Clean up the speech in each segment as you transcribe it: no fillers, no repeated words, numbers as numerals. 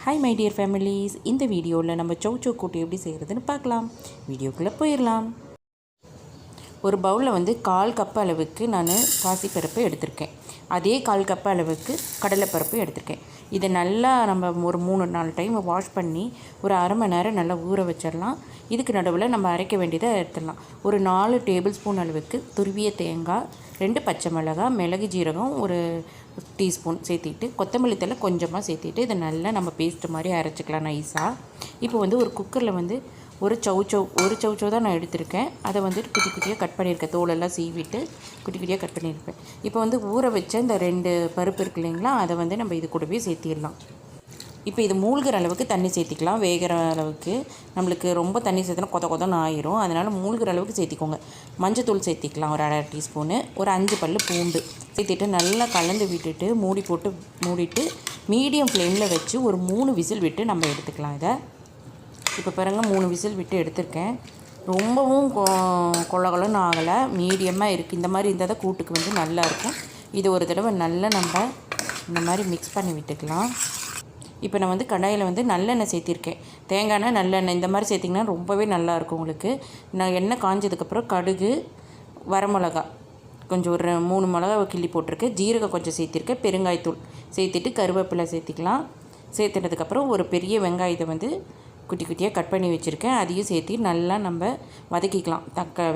Hi my dear families, இந்த வீடியோவில் நம்ம சௌ கூட்டு எப்படி செய்கிறதுன்னு பார்க்கலாம். வீடியோக்குள்ளே போயிடலாம். ஒரு பவுலில் 1/4 கப் அளவுக்கு நான் பாசிப்பருப்பு எடுத்திருக்கேன். அதே 1/4 கப் அளவுக்கு கடலைப்பருப்பு எடுத்திருக்கேன். இதை நல்லா நம்ம ஒரு 3-4 டைம் வாஷ் பண்ணி ஒரு அரை மணி நேரம் நல்லா ஊற வச்சிடலாம். இதுக்கு நடுவில் நம்ம அரைக்க வேண்டியதை எடுத்துடலாம். ஒரு 4 டேபிள் ஸ்பூன் அளவுக்கு துருவிய தேங்காய், 2 பச்சை மிளகாய், மிளகு ஜீரகம் ஒரு டீஸ்பூன் சேர்த்திட்டு, கொத்தமல்லி தழை கொஞ்சமாக சேர்த்திட்டு இதை நல்லா நம்ம பேஸ்ட்டு மாதிரி அரைச்சிக்கலாம் நைஸாக. இப்போ ஒரு குக்கரில் ஒரு சௌ தான் நான் எடுத்திருக்கேன். அதை குட்டி குட்டியாக கட் பண்ணியிருக்கேன். தோலெல்லாம் சீவிட்டு குட்டி குட்டியாக கட் பண்ணியிருக்கேன். இப்போ ஊற வச்ச இந்த 2 பருப்பு இருக்கு இல்லைங்களா, அதை நம்ம இது கூடவே சேர்த்திடலாம். இப்போ இது மூழ்கிற அளவுக்கு தண்ணி சேர்த்திக்கலாம். வேகிற அளவுக்கு. நம்மளுக்கு ரொம்ப தண்ணி சேர்த்துனா கொதன்னு ஆயிரும். அதனால் மூழ்கிற அளவுக்கு சேர்த்திக்கோங்க. மஞ்சத்தூள் சேர்த்திக்கலாம் ஒரு 1/2 டீஸ்பூனு. ஒரு 5 பல் பூண்டு சேர்த்திட்டு நல்லா கலந்து விட்டுட்டு மூடிட்டு மீடியம் ஃப்ளேமில் வச்சு ஒரு 3 விசில் விட்டு நம்ம எடுத்துக்கலாம். இதை இப்போ பாருங்கள் 3 விசில் விட்டு எடுத்திருக்கேன். ரொம்பவும் கொள்ளன்னு ஆகலை, மீடியமாக இருக்குது. இந்த மாதிரி இருந்தால் தான் கூட்டுக்கு நல்லாயிருக்கும். இது ஒரு தடவை நல்லா நம்ம இந்த மாதிரி மிக்ஸ் பண்ணி விட்டுக்கலாம். இப்போ நான் கடாயில் நல்லெண்ணெய் சேர்த்திருக்கேன். தேங்காய் நல்லெண்ணெய் இந்த மாதிரி சேர்த்திங்கன்னா ரொம்பவே நல்லாயிருக்கும் உங்களுக்கு. நான் எண்ணெய் காஞ்சதுக்கப்புறம் கடுகு, வரமிளகா கொஞ்சம் ஒரு 3 மிளகா கிள்ளி போட்டிருக்கேன். ஜீரகம் கொஞ்சம் சேர்த்திருக்கேன். பெருங்காயத்தூள் சேர்த்துட்டு கருவேப்பிலை சேர்த்திக்கலாம். சேர்த்துனதுக்கப்புறம் ஒரு பெரிய வெங்காயத்தை குட்டி குட்டியாக கட் பண்ணி வச்சுருக்கேன். அதையும் சேர்த்து நல்லா நம்ம வதக்கிக்கலாம்.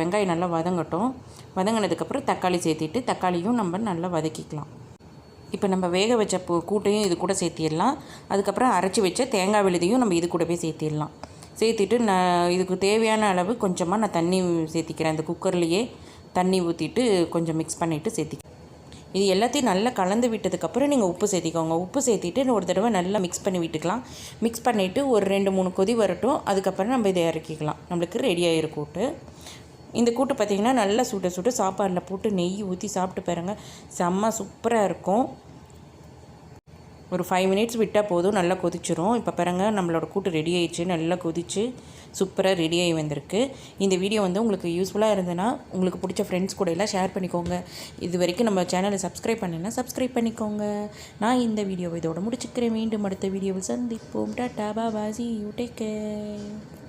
வெங்காயம் நல்லா வதங்கட்டும். வதங்கினதுக்கப்புறம் தக்காளி சேர்த்திட்டு தக்காளியும் நம்ம நல்லா வதக்கிக்கலாம். இப்போ நம்ம வேக வச்ச கூட்டையும் இது கூட சேர்த்திடலாம். அதுக்கப்புறம் அரைச்சி வச்ச தேங்காய் விழுதையும் நம்ம இது கூடவே சேர்த்திடலாம். சேர்த்திட்டு இதுக்கு தேவையான அளவு கொஞ்சமாக நான் தண்ணி சேர்த்திக்கிறேன். அந்த குக்கர்லேயே தண்ணி ஊற்றிட்டு கொஞ்சம் மிக்ஸ் பண்ணிவிட்டு சேர்த்திக்கிறேன். இது எல்லாத்தையும் நல்லா கலந்து விட்டதுக்கப்புறம் நீங்கள் உப்பு சேர்த்திக்கோங்க. உப்பு சேர்த்திட்டு ஒரு தடவை நல்லா மிக்ஸ் பண்ணி விட்டுக்கலாம். மிக்ஸ் பண்ணிவிட்டு ஒரு 2-3 கொதி வரட்டும். அதுக்கப்புறம் நம்ம இதை இறக்கிக்கலாம். நம்மளுக்கு ரெடியாக இருக்கும் கூட்டு. இந்த கூட்டு பார்த்திங்கன்னா நல்லா சுட சாப்பாடில் போட்டு நெய் ஊற்றி சாப்பிட்டு பாருங்கள். செம்ம சூப்பராக இருக்கும். ஒரு 5 மினிட்ஸ் விட்டால் போதும், நல்லா கொதிச்சிரும். இப்போ பாருங்கள் நம்மளோட கூட்டு ரெடி ஆயிடுச்சு. நல்லா கொதிச்சு சூப்பராக ரெடியாகி வந்திருக்கு. இந்த வீடியோ உங்களுக்கு யூஸ்ஃபுல்லாக இருந்ததுன்னா உங்களுக்கு பிடிச்ச ஃப்ரெண்ட்ஸ் கூட எல்லாம் ஷேர் பண்ணிக்கோங்க. இது வரைக்கும் நம்ம சேனலை சப்ஸ்கிரைப் பண்ணலைன்னா சப்ஸ்கிரைப் பண்ணிக்கோங்க. நான் இந்த வீடியோவை இதோட முடிச்சுக்கிறேன். மீண்டும் அடுத்த வீடியோவில் சந்திப்போம். டாடா பாய், see you, take care.